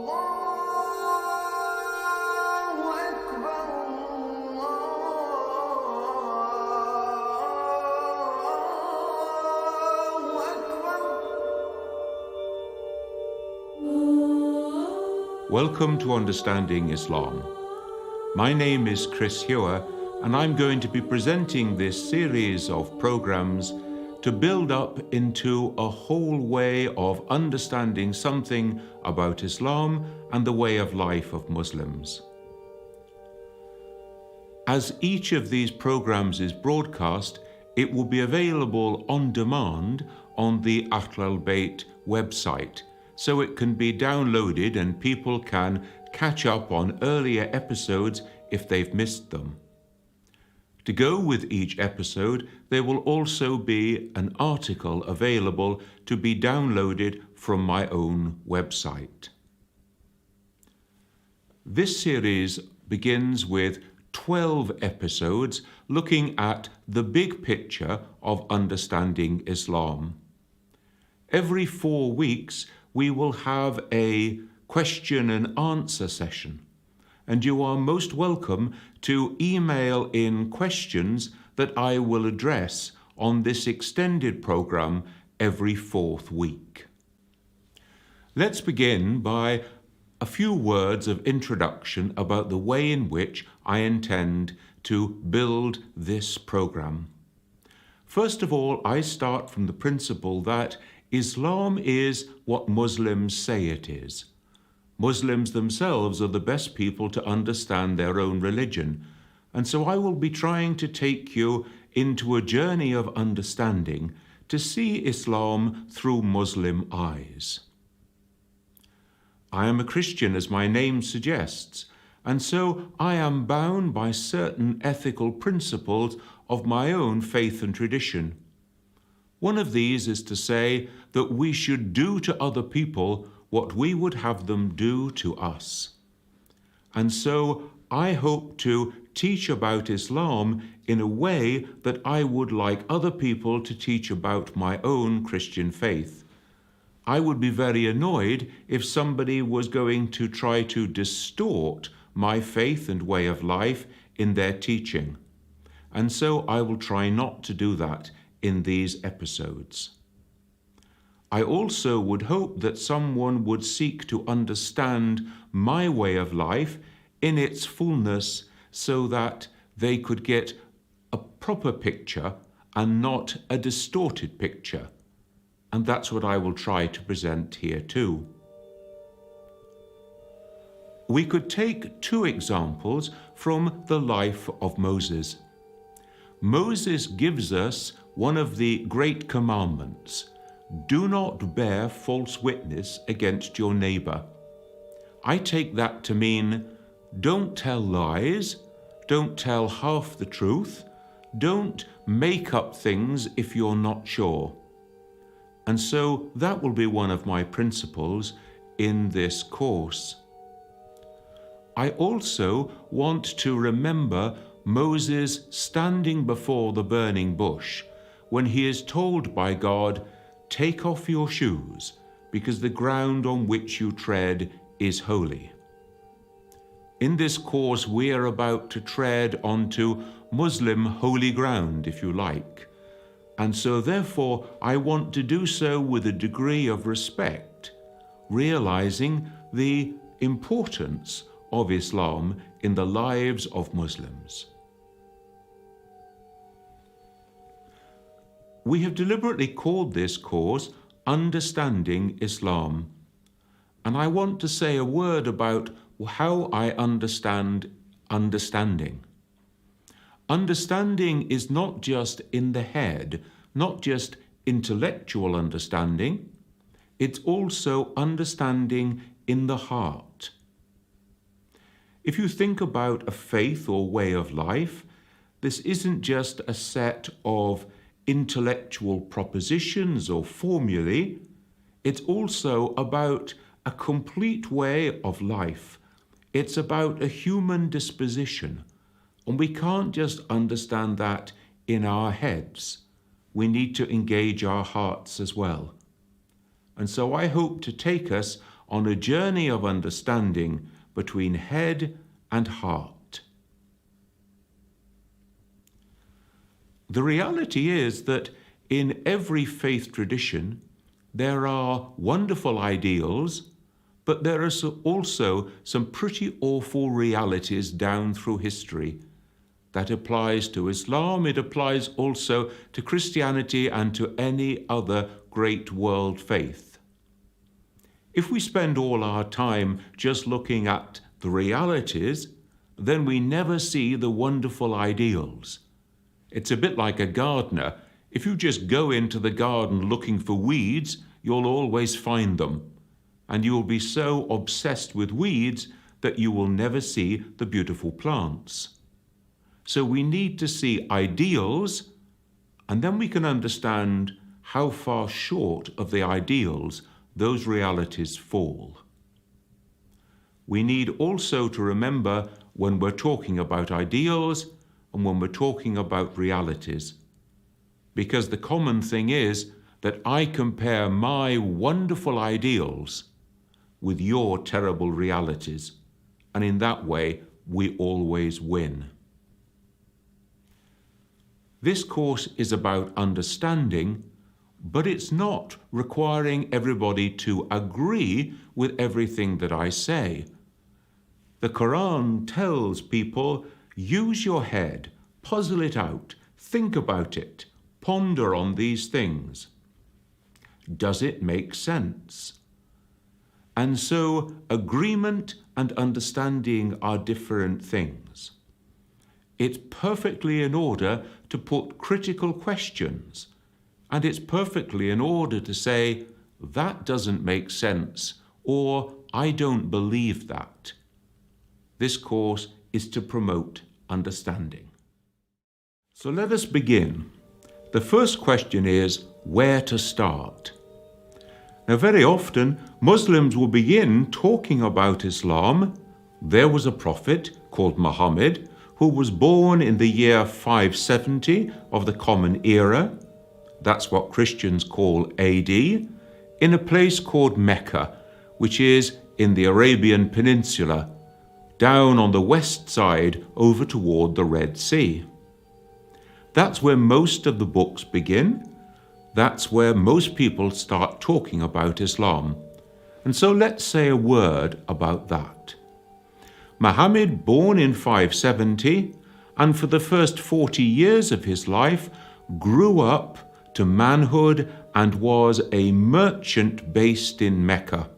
Welcome to Understanding Islam. My name is Chris Hewer, and I'm going to be presenting this series of programs to build up into a whole way of understanding something about Islam and the way of life of Muslims. As each of these programs is broadcast, it will be available on demand on the Ahl al-Bayt website, so it can be downloaded and people can catch up on earlier episodes if they've missed them. To go with each episode, there will also be an article available to be downloaded from my own website. This series begins with 12 episodes looking at the big picture of understanding Islam. Every 4 weeks, we will have a question and answer session, and you are most welcome to email in questions that I will address on this extended program every 4th week. Let's begin by a few words of introduction about the way in which I intend to build this program. First of all, I start from the principle that Islam is what Muslims say it is. Muslims themselves are the best people to understand their own religion, and so I will be trying to take you into a journey of understanding to see Islam through Muslim eyes. I am a Christian, as my name suggests, and so I am bound by certain ethical principles of my own faith and tradition. One of these is to say that we should do to other people what we would have them do to us. And so I hope to teach about Islam in a way that I would like other people to teach about my own Christian faith. I would be very annoyed if somebody was going to try to distort my faith and way of life in their teaching. And so I will try not to do that in these episodes. I also would hope that someone would seek to understand my way of life in its fullness so that they could get a proper picture and not a distorted picture. And that's what I will try to present here too. We could take 2 examples from the life of Moses. Moses gives us one of the great commandments: do not bear false witness against your neighbor. I take that to mean don't tell lies, don't tell half the truth, don't make up things if you're not sure. And so that will be one of my principles in this course. I also want to remember Moses standing before the burning bush when he is told by God, take off your shoes, because the ground on which you tread is holy. In this course, we are about to tread onto Muslim holy ground, if you like. And so therefore, I want to do so with a degree of respect, realizing the importance of Islam in the lives of Muslims. We have deliberately called this course Understanding Islam, and I want to say a word about how I understand understanding. Understanding is not just in the head, not just intellectual understanding, it's also understanding in the heart. If you think about a faith or way of life, this isn't just a set of intellectual propositions or formulae, it's also about a complete way of life. It's about a human disposition, and we can't just understand that in our heads. We need to engage our hearts as well. And so I hope to take us on a journey of understanding between head and heart. The reality is that in every faith tradition, there are wonderful ideals, but there are also some pretty awful realities down through history. That applies to Islam, it applies also to Christianity and to any other great world faith. If we spend all our time just looking at the realities, then we never see the wonderful ideals. It's a bit like a gardener. If you just go into the garden looking for weeds, you'll always find them. And you will be so obsessed with weeds that you will never see the beautiful plants. So we need to see ideals, and then we can understand how far short of the ideals those realities fall. We need also to remember when we're talking about ideals and when we're talking about realities, because the common thing is that I compare my wonderful ideals with your terrible realities, and in that way we always win. This course is about understanding, but it's not requiring everybody to agree with everything that I say. The Quran tells people, use your head, puzzle it out, think about it, ponder on these things. Does it make sense? And so agreement and understanding are different things. It's perfectly in order to put critical questions, and it's perfectly in order to say, that doesn't make sense, or I don't believe that. This course is to promote understanding. So let us begin. The first question is, where to start? Now, very often, Muslims will begin talking about Islam. There was a prophet called Muhammad who was born in the year 570 of the Common Era. That's what Christians call AD, in a place called Mecca, which is in the Arabian Peninsula, down on the west side over toward the Red Sea. That's where most of the books begin. That's where most people start talking about Islam. And so let's say a word about that. Muhammad, born in 570, and for the first 40 years of his life, grew up to manhood and was a merchant based in Mecca.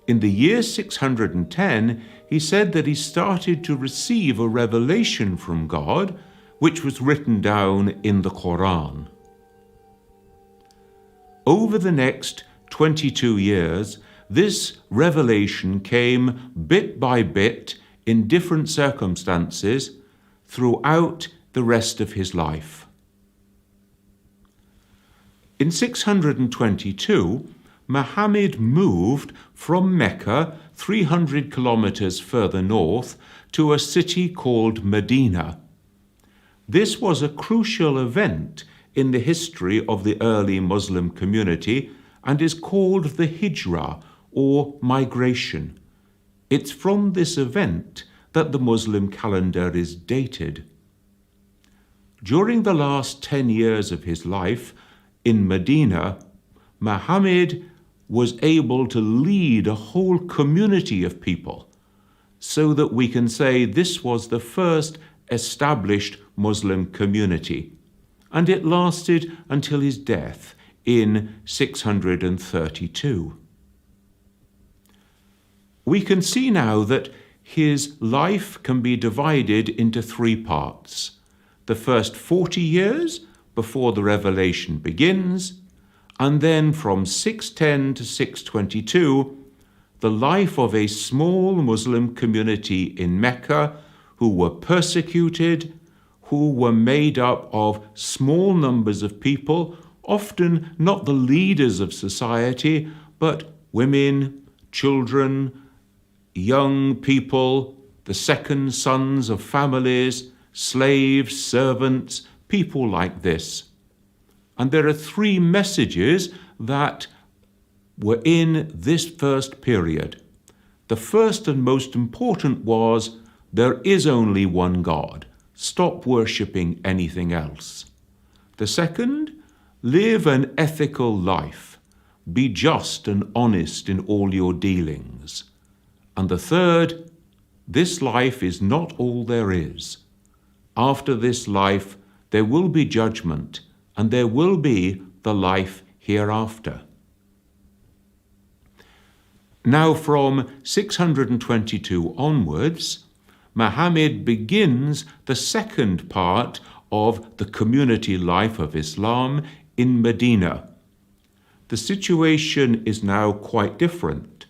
In the year 610, he said that he started to receive a revelation from God, which was written down in the Quran. Over the next 22 years, this revelation came bit by bit in different circumstances throughout the rest of his life. In 622, Muhammad moved from Mecca 300 kilometers further north to a city called Medina. This was a crucial event in the history of the early Muslim community and is called the Hijrah, or migration. It's from this event that the Muslim calendar is dated. During the last 10 years of his life in Medina, Muhammad was able to lead a whole community of people, so that we can say this was the first established Muslim community, and it lasted until his death in 632. We can see now that his life can be divided into three parts. The first 40 years before the revelation begins, and then from 610 to 622, the life of a small Muslim community in Mecca who were persecuted, who were made up of small numbers of people, often not the leaders of society, but women, children, young people, the second sons of families, slaves, servants, people like this. And there are three messages that were in this first period. The first and most important was, there is only one God. Stop worshipping anything else. The second, live an ethical life. Be just and honest in all your dealings. And the third, this life is not all there is. After this life, there will be judgment, and there will be the life hereafter. Now, from 622 onwards, Muhammad begins the second part of the community life of Islam in Medina. The situation is now quite different.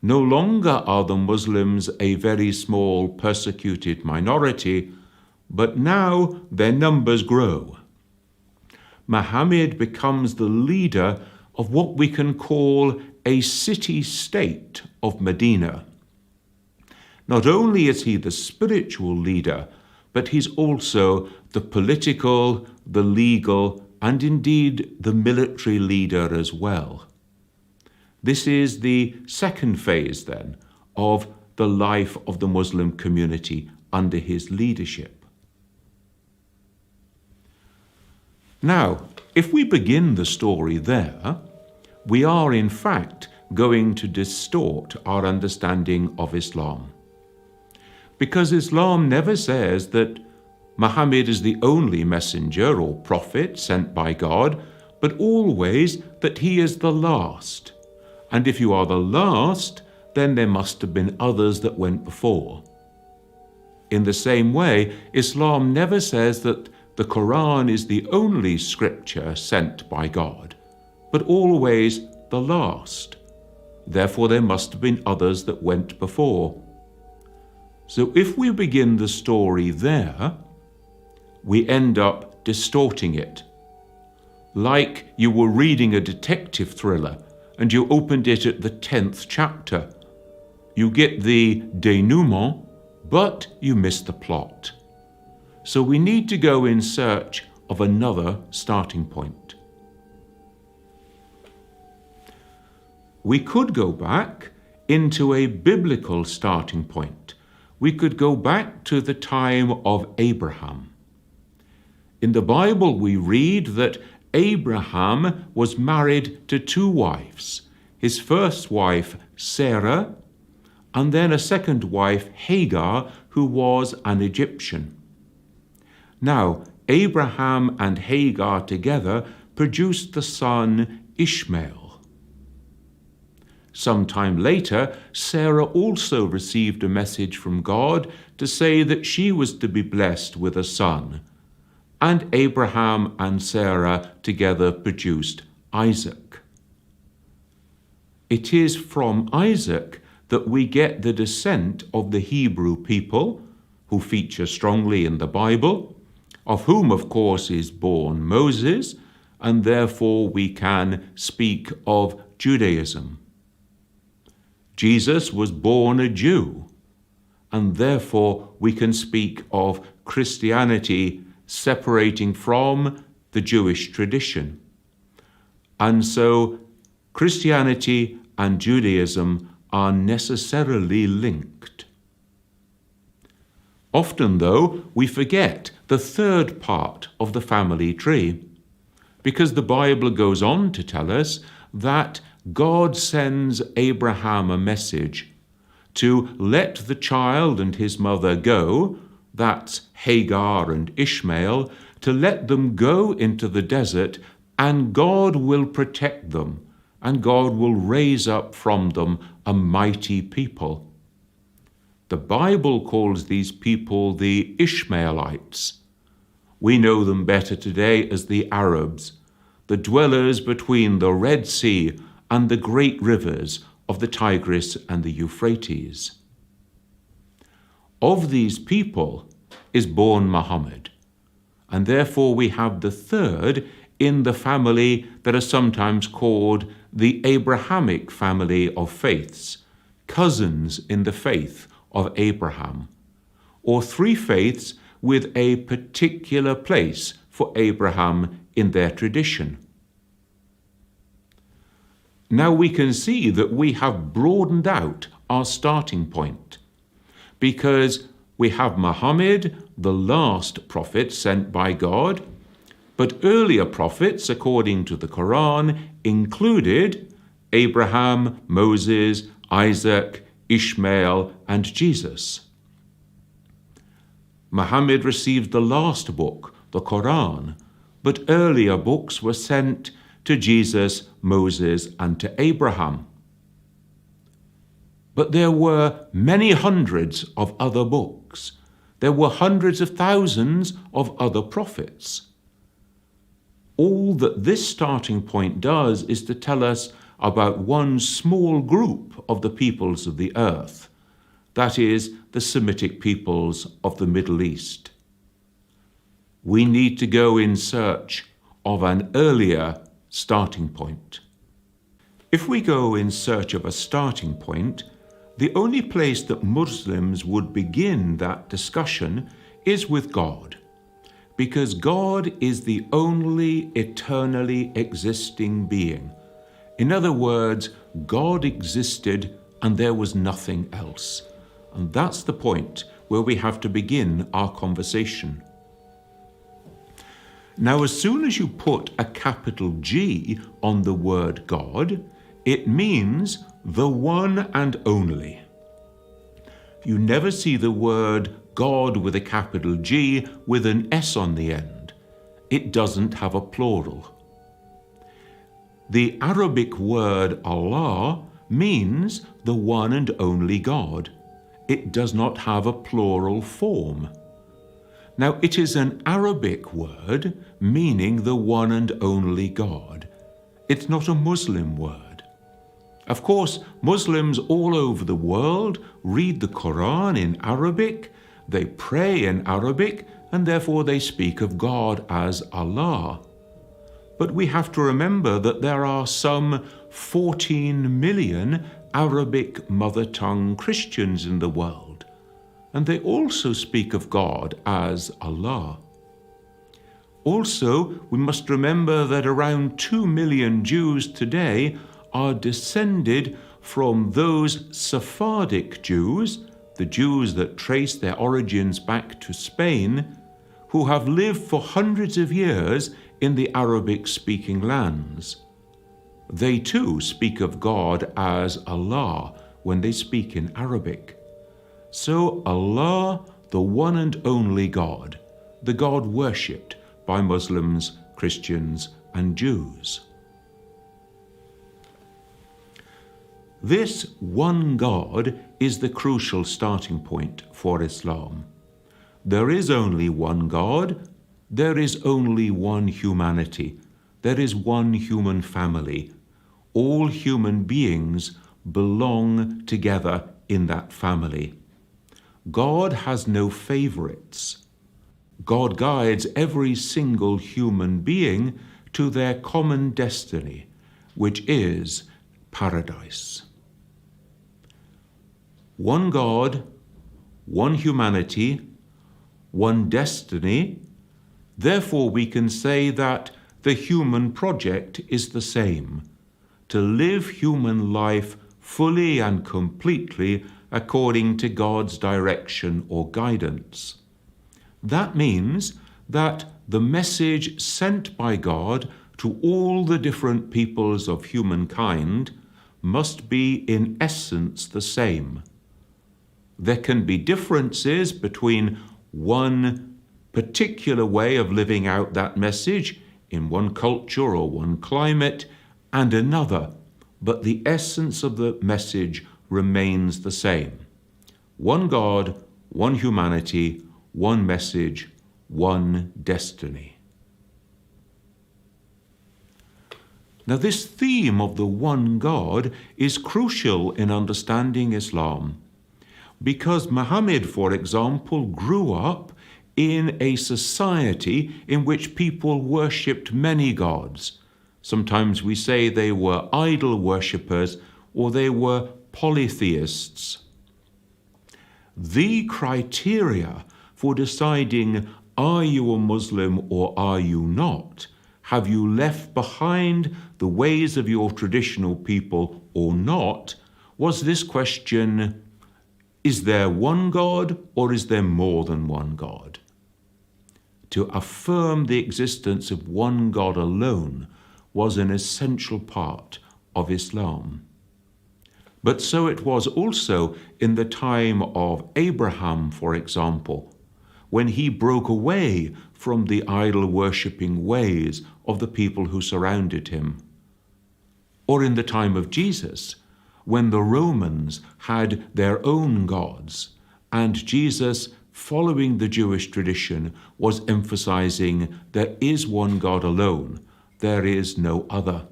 No longer are the Muslims a very small persecuted minority, but now their numbers grow. Muhammad becomes the leader of what we can call a city-state of Medina. Not only is he the spiritual leader, but he's also the political, the legal, and indeed the military leader as well. This is the second phase, then, of the life of the Muslim community under his leadership. Now, if we begin the story there, we are in fact going to distort our understanding of Islam. Because Islam never says that Muhammad is the only messenger or prophet sent by God, but always that he is the last. And if you are the last, then there must have been others that went before. In the same way, Islam never says that the Quran is the only scripture sent by God, but always the last. Therefore, there must have been others that went before. So if we begin the story there, we end up distorting it. Like you were reading a detective thriller and you opened it at the 10th chapter. You get the denouement, but you miss the plot. So we need to go in search of another starting point. We could go back into a biblical starting point. We could go back to the time of Abraham. In the Bible, we read that Abraham was married to 2 wives. His first wife, Sarah, and then a second wife, Hagar, who was an Egyptian. Now, Abraham and Hagar together produced the son Ishmael. Sometime later, Sarah also received a message from God to say that she was to be blessed with a son. And Abraham and Sarah together produced Isaac. It is from Isaac that we get the descent of the Hebrew people, who feature strongly in the Bible, of whom, of course, is born Moses, and therefore we can speak of Judaism. Jesus was born a Jew, and therefore we can speak of Christianity separating from the Jewish tradition. And so Christianity and Judaism are necessarily linked. Often, though, we forget the third part of the family tree, because the Bible goes on to tell us that God sends Abraham a message to let the child and his mother go, that's Hagar and Ishmael, to let them go into the desert, and God will protect them, and God will raise up from them a mighty people. The Bible calls these people the Ishmaelites. We know them better today as the Arabs, the dwellers between the Red Sea and the great rivers of the Tigris and the Euphrates. Of these people is born Muhammad, and therefore we have the third in the family that are sometimes called the Abrahamic family of faiths, cousins in the faith of Abraham, or 3 faiths with a particular place for Abraham in their tradition. Now we can see that we have broadened out our starting point, because we have Muhammad, the last prophet sent by God, but earlier prophets, according to the Quran, included Abraham, Moses, Isaac, Ishmael, and Jesus. Muhammad received the last book, the Quran, but earlier books were sent to Jesus, Moses, and to Abraham. But there were many hundreds of other books. There were hundreds of thousands of other prophets. All that this starting point does is to tell us about one small group of the peoples of the earth, that is, the Semitic peoples of the Middle East. We need to go in search of an earlier starting point. If we go in search of a starting point, the only place that Muslims would begin that discussion is with God, because God is the only eternally existing being. In other words, God existed and there was nothing else. And that's the point where we have to begin our conversation. Now, as soon as you put a capital G on the word God, it means the one and only. You never see the word God with a capital G with an S on the end. It doesn't have a plural. The Arabic word Allah means the one and only God. It does not have a plural form. Now, it is an Arabic word meaning the one and only God. It's not a Muslim word. Of course, Muslims all over the world read the Quran in Arabic, they pray in Arabic, and therefore they speak of God as Allah. But we have to remember that there are some 14 million Arabic mother tongue Christians in the world, and they also speak of God as Allah. Also, we must remember that around 2 million Jews today are descended from those Sephardic Jews, the Jews that trace their origins back to Spain, who have lived for hundreds of years in the Arabic-speaking lands. They too speak of God as Allah when they speak in Arabic. So Allah, the one and only God, the God worshipped by Muslims, Christians, and Jews. This one God is the crucial starting point for Islam. There is only one God, there is only one humanity, there is one human family. All human beings belong together in that family. God has no favorites. God guides every single human being to their common destiny, which is paradise. One God, one humanity, one destiny. Therefore, we can say that the human project is the same: to live human life fully and completely according to God's direction or guidance. That means that the message sent by God to all the different peoples of humankind must be in essence the same. There can be differences between one particular way of living out that message in one culture or one climate and another, but the essence of the message remains the same. One God, one humanity, one message, one destiny. Now, this theme of the one God is crucial in understanding Islam, because Muhammad, for example, grew up in a society in which people worshipped many gods. Sometimes we say they were idol worshippers or they were polytheists. The criteria for deciding are you a Muslim or are you not have you left behind the ways of your traditional people or not, was this question, is there one God or is there more than one God? To affirm the existence of one God alone was an essential part of Islam. But so it was also in the time of Abraham, for example, when he broke away from the idol-worshipping ways of the people who surrounded him. Or in the time of Jesus, when the Romans had their own gods, and Jesus, following the Jewish tradition, was emphasizing there is one God alone, there is no other.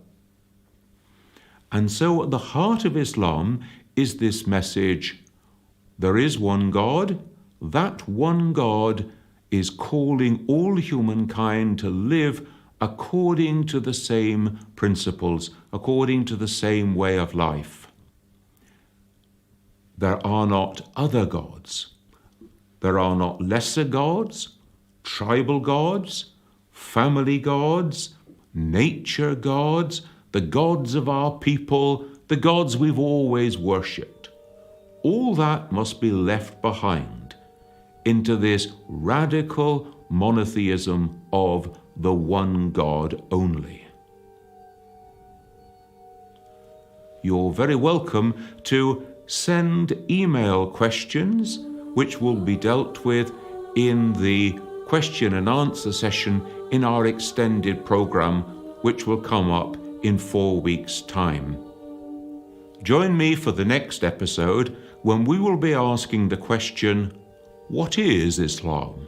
And so at the heart of Islam is this message, there is one God, that one God is calling all humankind to live according to the same principles, according to the same way of life. There are not other gods. There are not lesser gods, tribal gods, family gods, nature gods, the gods of our people, the gods we've always worshipped. All that must be left behind into this radical monotheism of the one God only. You're very welcome to send email questions which will be dealt with in the question and answer session in our extended program, which will come up in 4 weeks' time. Join me for the next episode when we will be asking the question, what is Islam?